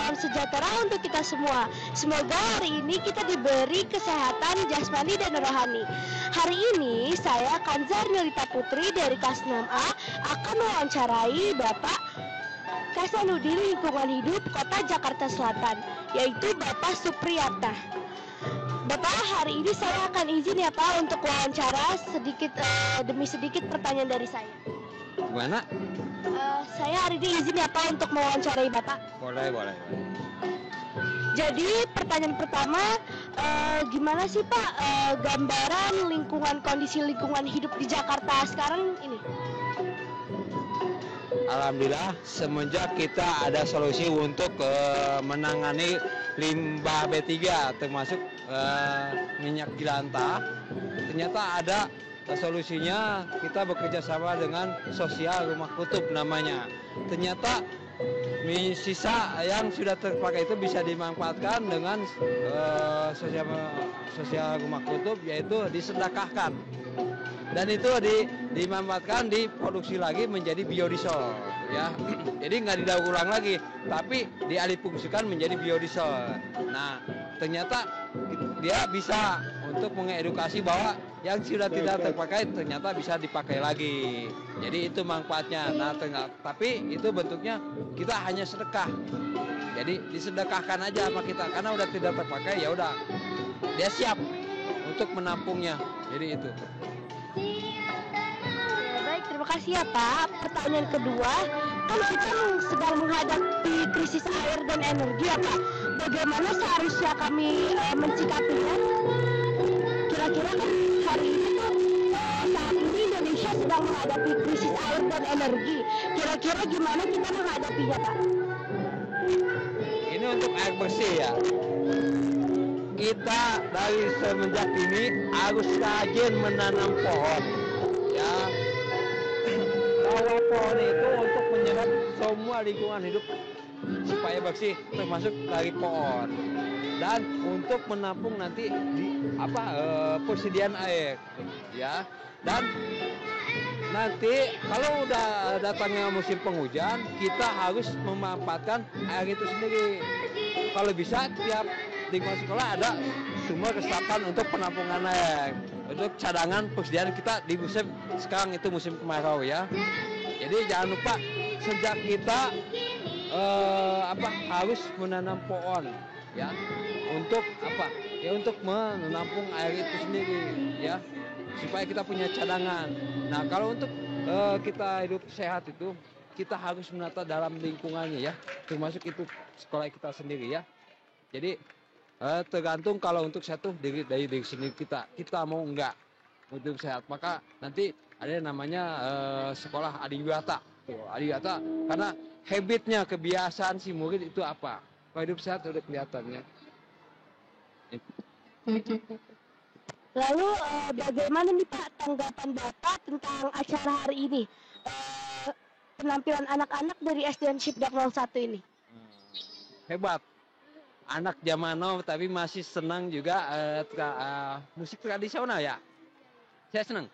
salam sejahtera untuk kita semua. Semoga hari ini kita diberi kesehatan jasmani dan rohani. Hari ini saya Kanzar Nurita Putri dari kelas 6A akan mewawancarai Bapak Kasanudin Lingkungan Hidup Kota Jakarta Selatan, yaitu Bapak Supriyatna. Bapak, hari ini saya akan izin ya Pak untuk wawancara sedikit demi sedikit pertanyaan dari saya. Gimana? Saya hari ini izin ya Pak untuk mewawancarai Bapak. Boleh. Jadi pertanyaan pertama, gimana sih Pak gambaran kondisi lingkungan hidup di Jakarta sekarang ini? Alhamdulillah semenjak kita ada solusi untuk menangani limbah B3 termasuk minyak jelantah, ternyata ada solusinya. Kita bekerja sama dengan sosial rumah kutub namanya. Ternyata sisa yang sudah terpakai itu bisa dimanfaatkan dengan sosial rumah kutub, yaitu disedekahkan. Dan itu dimanfaatkan, diproduksi lagi menjadi biodiesel, ya. Jadi nggak didaur ulang lagi, tapi dialihfungsikan menjadi biodiesel. Nah, ternyata dia bisa untuk mengedukasi bahwa yang sudah tidak terpakai ternyata bisa dipakai lagi. Jadi itu manfaatnya. Nah, tapi itu bentuknya kita hanya sedekah. Jadi disedekahkan aja sama kita, karena udah tidak terpakai, ya udah dia siap untuk menampungnya. Jadi itu. Baik, terima kasih ya Pak. Pertanyaan kedua, kan kita sedang menghadapi krisis air dan energi ya Pak. Bagaimana seharusnya kami mencikapinya? Kira-kira kan hari ini tuh saat ini Indonesia sedang menghadapi krisis air dan energi. Kira-kira gimana kita menghadapinya Pak? Ini untuk air bersih ya. Kita dari semenjak ini harus rajin menanam pohon, ya. Bahwa pohon itu untuk menyerap semua lingkungan hidup supaya bersih, termasuk dari pohon. Dan untuk menampung nanti persediaan air, ya. Dan nanti kalau udah datangnya musim penghujan, kita harus memanfaatkan air itu sendiri. Kalau bisa tiap lingkungan sekolah ada sumber resapan untuk penampungan air, untuk cadangan persediaan kita di musim sekarang itu musim kemarau, ya. Jadi jangan lupa sejak kita harus menanam pohon, ya, untuk untuk menampung air itu sendiri, ya, supaya kita punya cadangan. Nah, kalau untuk kita hidup sehat itu kita harus menata dalam lingkungannya, ya, termasuk itu sekolah kita sendiri, ya. Jadi tergantung kalau untuk satu dari diri sendiri kita mau enggak untuk sehat, maka nanti ada yang namanya sekolah adiwiyata. Adiwiyata karena habitnya, kebiasaan si murid itu apa. Kalau hidup sehat udah kelihatannya. Lalu bagaimana nih Pak tanggapan Bapak tentang acara hari ini? Penampilan anak-anak dari SDN Shipdak 01 ini. Hebat. Anak zaman now tapi masih senang juga musik tradisional, ya. Saya senang.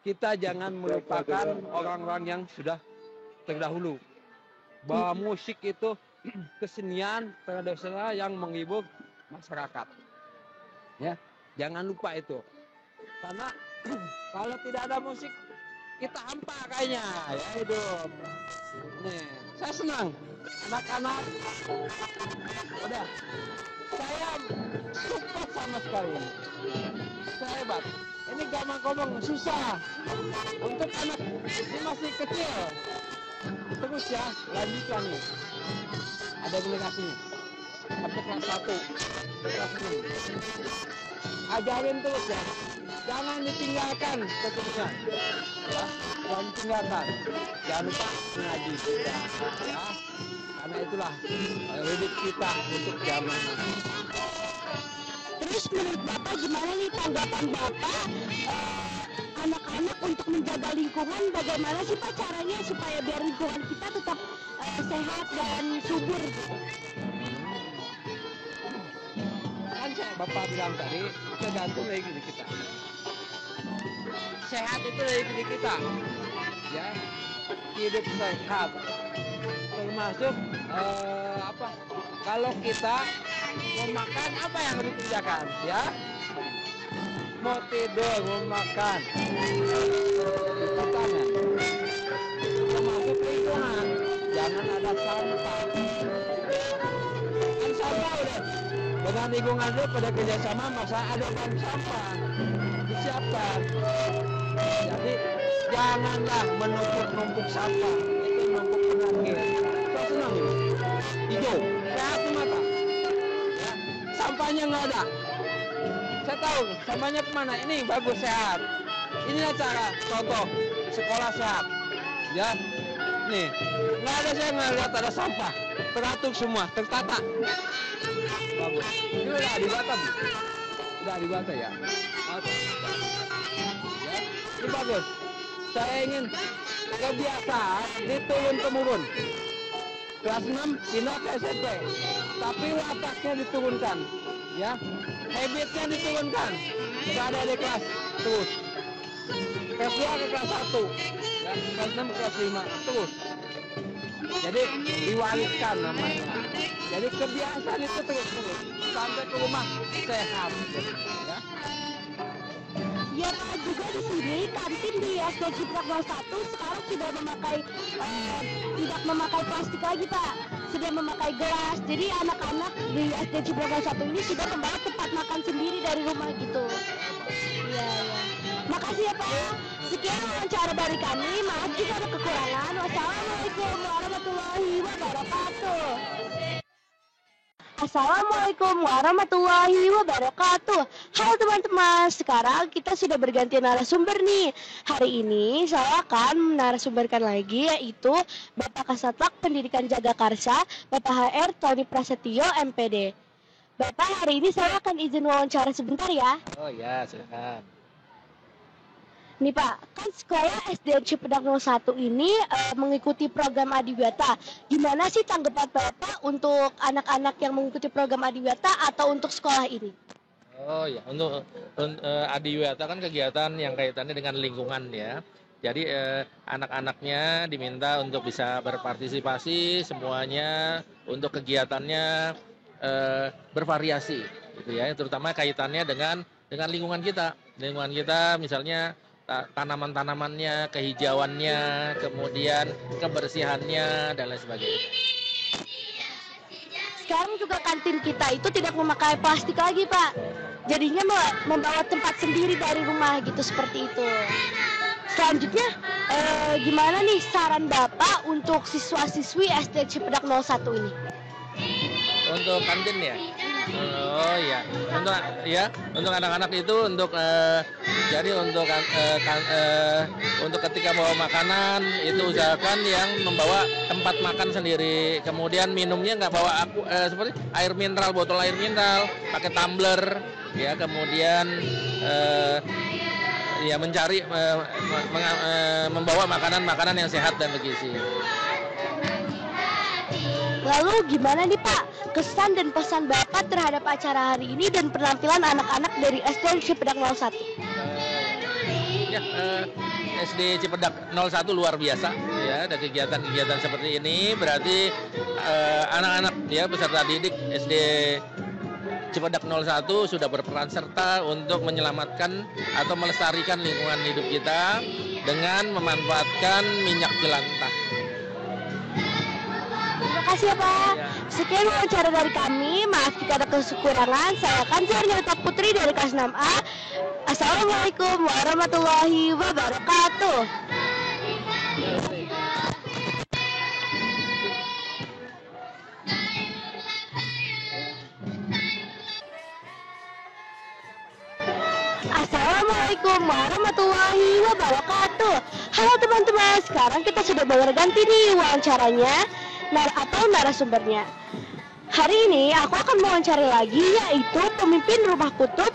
Kita jangan melupakan orang-orang yang sudah terdahulu. Bahwa musik itu kesenian tradisional yang menghibur masyarakat. Ya, jangan lupa itu. Karena kalau tidak ada musik kita hampa kayaknya, ya hidup. Nih, saya senang. Anak-anak udah, saya support sama sekali. Saya hebat. Ini gampang-gampang, susah untuk anak ini masih kecil. Terus ya, lanjutkan nih. Ada aplikasinya. Sampai kelas 1, kelas 6. Ajarin terus ya. Jangan ditinggalkan keputusan. Ya, jangan ditinggalkan. Jangan lupa ngaji juga. Ya. Karena itulah hidup kita untuk zaman ini. Terus menurut Bapak gimana nih tanggapan Bapak anak-anak untuk menjaga lingkungan, bagaimana sih Pak caranya supaya biar lingkungan kita tetap sehat dan subur? Kan Bapak bilang tadi tergantung dari diri kita. Sehat itu dari diri kita, ya. Hidup sehat termasuk kalau kita mau makan apa yang harus dikerjakan ya? Mau tidur, mau makan, cuci tangan, termasuk lingkungan, jangan ada sampah. Kan sampah udah, dengan lingkungan itu pada kerjasama masa ada bank sampah disiapkan. Jadi janganlah menumpuk sampah, itu menumpuk penyakit. Kau senang ini? Hijau, sehat di mata. Ya, sampahnya nggak ada. Saya tahu sampahnya kemana. Ini bagus sehat. Inilah cara contoh sekolah sehat. Ya, nih nggak ada, saya nggak lihat ada sampah. Teratur semua, tertata. Bagus. Ini udah dibata, Bu? Udah dibata ya. Oke. Ya, ini bagus. Saya ingin kebiasaan diturun temurun. Kelas 6 pindah ke SMP, tapi wataknya diturunkan, ya, habitnya diturunkan. Nggak ada di kelas terus. Kelas 2 ke kelas 1, ya, kelas 6 ke kelas 5 terus. Jadi diwariskan namanya. Jadi kebiasaan itu terus sampai ke rumah sehat, ya. Ya Pak, juga di sini kantin di SD Ciprak 01 sekarang sudah tidak memakai plastik lagi Pak, sudah memakai gelas. Jadi anak-anak di SD Ciprak 01 ini sudah membawa tempat makan sendiri dari rumah gitu. Iya, iya. Makasih ya Pak. Sekian wawancara dari kami. Maaf jika ada kekurangan. Wassalamualaikum warahmatullahi wabarakatuh. Assalamualaikum warahmatullahi wabarakatuh. Halo teman-teman, sekarang kita sudah berganti narasumber nih. Hari ini saya akan narasumberkan lagi, yaitu Bapak Kasatwak Pendidikan Jagakarsa, Bapak HR Tony Prasetyo MPD. Bapak, hari ini saya akan izin wawancara sebentar ya. Oh ya, silakan. Nih Pak, kan sekolah SD Cipedang 01 ini mengikuti program Adiwiyata. Gimana sih tanggapan Bapak untuk anak-anak yang mengikuti program Adiwiyata atau untuk sekolah ini? Oh ya, untuk Adiwiyata kan kegiatan yang kaitannya dengan lingkungan ya. Jadi anak-anaknya diminta untuk bisa berpartisipasi semuanya, untuk kegiatannya bervariasi, gitu ya. Terutama kaitannya dengan lingkungan kita. Lingkungan kita misalnya tanaman-tanamannya, kehijauannya, kemudian kebersihannya dan lain sebagainya. Sekarang juga kantin kita itu tidak memakai plastik lagi Pak. Jadinya membawa tempat sendiri dari rumah gitu, seperti itu. Selanjutnya gimana nih saran Bapak untuk siswa-siswi SD Cipedak 01 ini? Untuk kantin ya? Oh iya, untuk anak-anak itu jadi untuk ketika bawa makanan itu usahakan yang membawa tempat makan sendiri. Kemudian minumnya nggak bawa seperti air mineral, botol air mineral, pakai tumbler, ya. Kemudian ya mencari membawa makanan-makanan yang sehat dan bergizi. Lalu gimana nih Pak, kesan dan pesan Bapak terhadap acara hari ini dan penampilan anak-anak dari SD Cipedak 01? SD Cipedak 01 luar biasa ya, ada kegiatan-kegiatan seperti ini, berarti anak-anak ya peserta didik SD Cipedak 01 sudah berperan serta untuk menyelamatkan atau melestarikan lingkungan hidup kita dengan memanfaatkan minyak jelantah. Terima kasih ya Pak. Sekian wawancara dari kami. Maaf jika ada kekurangan. Saya Kanzar Nyelita Putri dari kelas 6A. Assalamualaikum warahmatullahi wabarakatuh. Assalamualaikum warahmatullahi wabarakatuh. Halo teman-teman, sekarang kita sudah berganti nih wawancaranya atau narasumbernya. Hari ini aku akan mewawancari lagi, yaitu pemimpin Rumah Kutub,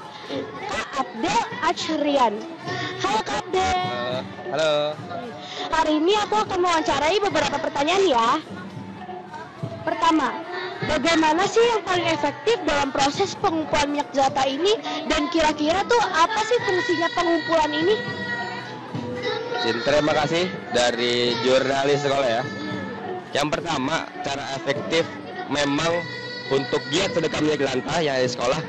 Kak Abdel Achrian. Halo Kak Abdel. Halo. Hari ini aku akan mewawancarai beberapa pertanyaan ya. Pertama, bagaimana sih yang paling efektif dalam proses pengumpulan minyak jelantah ini, dan kira-kira tuh apa sih fungsinya pengumpulan ini? Terima kasih dari jurnalis sekolah ya. Yang pertama, cara efektif memang untuk giat sedekah minyak jelantah yang ada di sekolah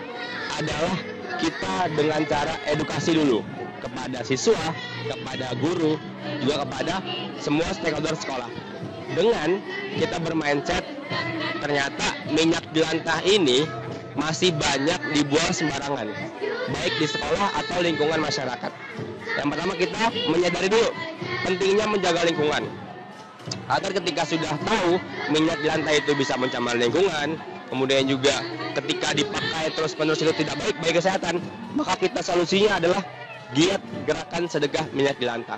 adalah kita dengan cara edukasi dulu kepada siswa, kepada guru, juga kepada semua stakeholder sekolah. Dengan kita bermindset ternyata minyak jelantah ini masih banyak dibuang sembarangan, baik di sekolah atau lingkungan masyarakat. Yang pertama kita menyadari dulu pentingnya menjaga lingkungan. Agar ketika sudah tahu minyak jelantah itu bisa mencemar lingkungan, kemudian juga ketika dipakai terus-menerus itu tidak baik bagi kesehatan, maka kita solusinya adalah giat gerakan sedekah minyak jelantah.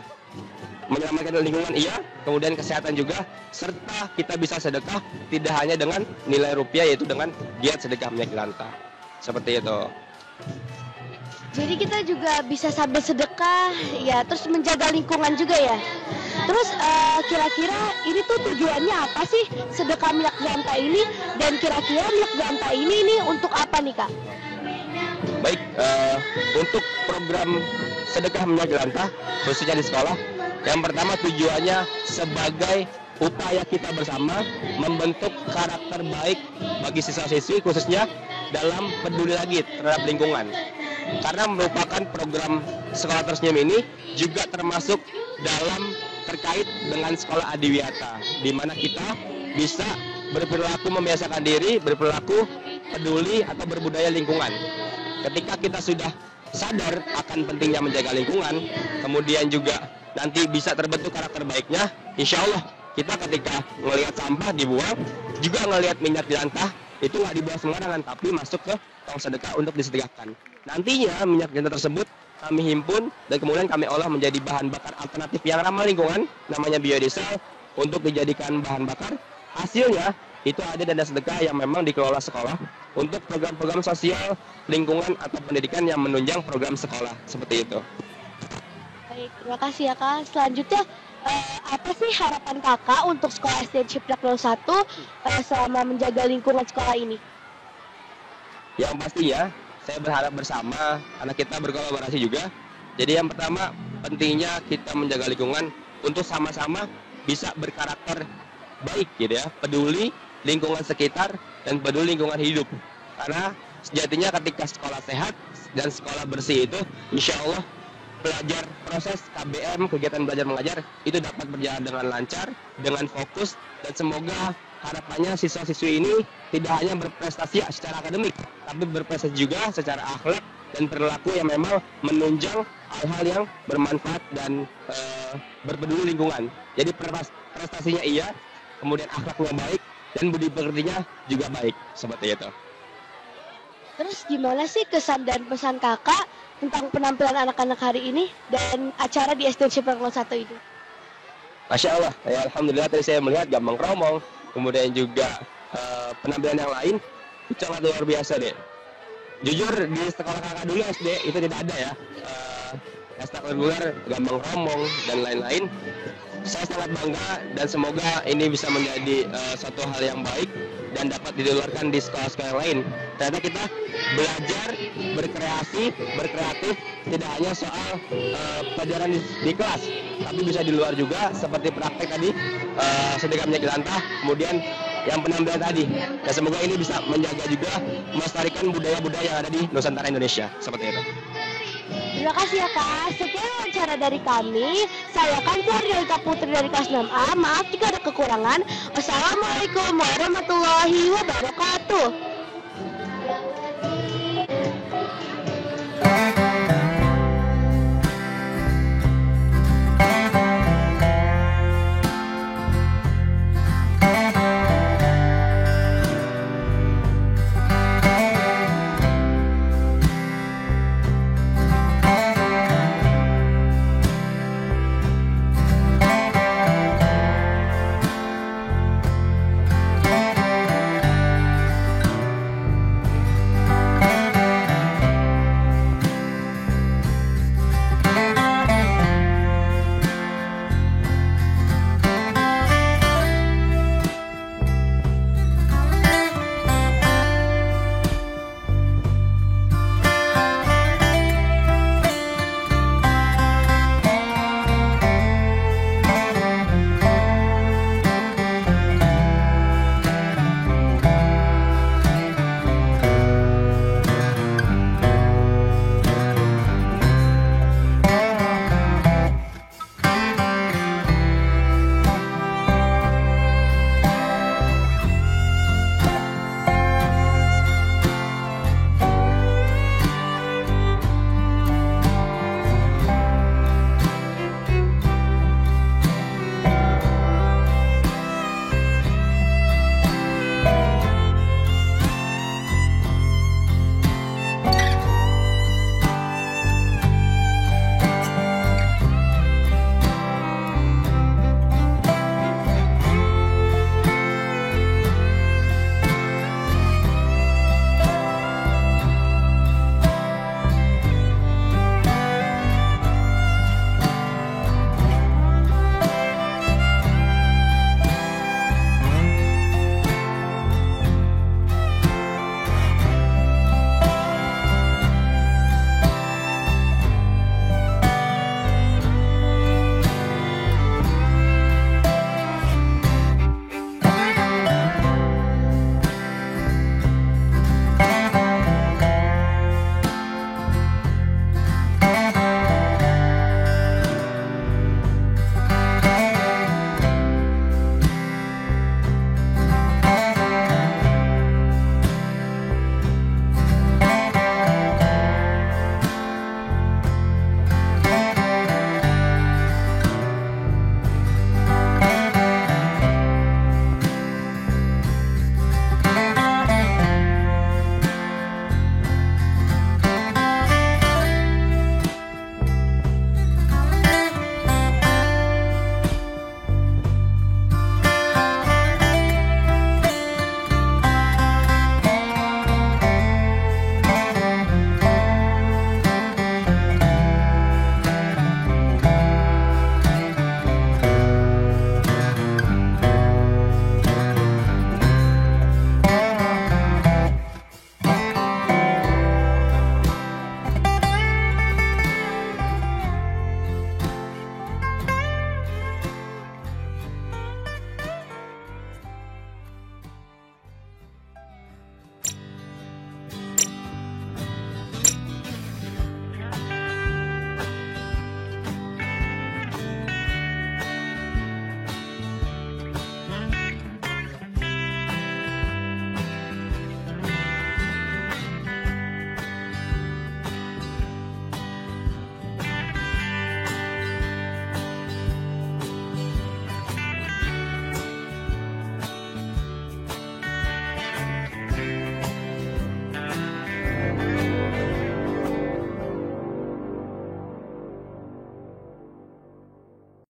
Menyelamatkan lingkungan iya, kemudian kesehatan juga, serta kita bisa sedekah tidak hanya dengan nilai rupiah, yaitu dengan giat sedekah minyak jelantah. Seperti itu. Jadi kita juga bisa sambil sedekah, ya, terus menjaga lingkungan juga ya. Terus kira-kira ini tuh tujuannya apa sih sedekah minyak jelantah ini? Dan kira-kira minyak jelantah ini untuk apa nih Kak? Baik, untuk program sedekah minyak jelantah khususnya di sekolah, yang pertama tujuannya sebagai upaya kita bersama membentuk karakter baik bagi siswa-siswi khususnya dalam peduli lagi terhadap lingkungan. Karena merupakan program sekolah tersenyum ini juga termasuk dalam terkait dengan sekolah adiwiyata, di mana kita bisa berperilaku membiasakan diri, berperilaku peduli atau berbudaya lingkungan. Ketika kita sudah sadar akan pentingnya menjaga lingkungan, kemudian juga nanti bisa terbentuk karakter baiknya, insya Allah kita ketika ngelihat sampah dibuang, juga ngelihat minyak jelantah itu nggak dibuang sembarangan, tapi masuk ke tong sedekah untuk disedekahkan. Nantinya minyak jelantah tersebut kami himpun dan kemudian kami olah menjadi bahan bakar alternatif yang ramah lingkungan, namanya biodiesel, untuk dijadikan bahan bakar. Hasilnya itu ada dana sedekah yang memang dikelola sekolah untuk program-program sosial, lingkungan atau pendidikan yang menunjang program sekolah, seperti itu. Baik, terima kasih ya Kak. Selanjutnya, apa sih harapan Kakak untuk sekolah SD Ciplak 01 selama menjaga lingkungan sekolah ini? Yang pastinya, saya berharap bersama, karena kita berkolaborasi juga. Jadi yang pertama, pentingnya kita menjaga lingkungan untuk sama-sama bisa berkarakter baik gitu ya, peduli lingkungan sekitar dan peduli lingkungan hidup. Karena sejatinya ketika sekolah sehat dan sekolah bersih itu, insya Allah belajar proses KBM, kegiatan belajar mengajar itu dapat berjalan dengan lancar, dengan fokus, dan semoga harapannya siswa-siswi ini tidak hanya berprestasi secara akademik, tapi berprestasi juga secara akhlak dan perilaku yang memang menunjang hal-hal yang bermanfaat dan berpeduli lingkungan. Jadi prestasinya iya, kemudian akhlaknya baik, dan budi pekertinya juga baik, seperti itu. Terus gimana sih kesan dan pesan Kakak tentang penampilan anak-anak hari ini dan acara di SD Ciplak 01 itu? Masya Allah, ya alhamdulillah tadi saya melihat gambang kromong, kemudian juga penampilan yang lain itu sangat luar biasa deh. Jujur di sekolah kakak dulu SD itu tidak ada ya ekstrakurikuler, gambang kromong dan lain-lain. Saya sangat bangga dan semoga ini bisa menjadi suatu hal yang baik dan dapat diluarkan di sekolah-sekolah yang lain. Ternyata kita belajar, berkreasi, berkreatif tidak hanya soal pelajaran di kelas, tapi bisa di luar juga seperti praktek tadi, sedekah minyak jelantah, kemudian yang penampilan tadi. Dan semoga ini bisa menjaga juga melestarikan budaya-budaya yang ada di Nusantara Indonesia, seperti itu. Terima kasih ya Kak. Sekian wawancara dari kami. Saya Kanzar Yolita Putri dari kelas 6A. Maaf jika ada kekurangan. Wassalamualaikum warahmatullahi wabarakatuh.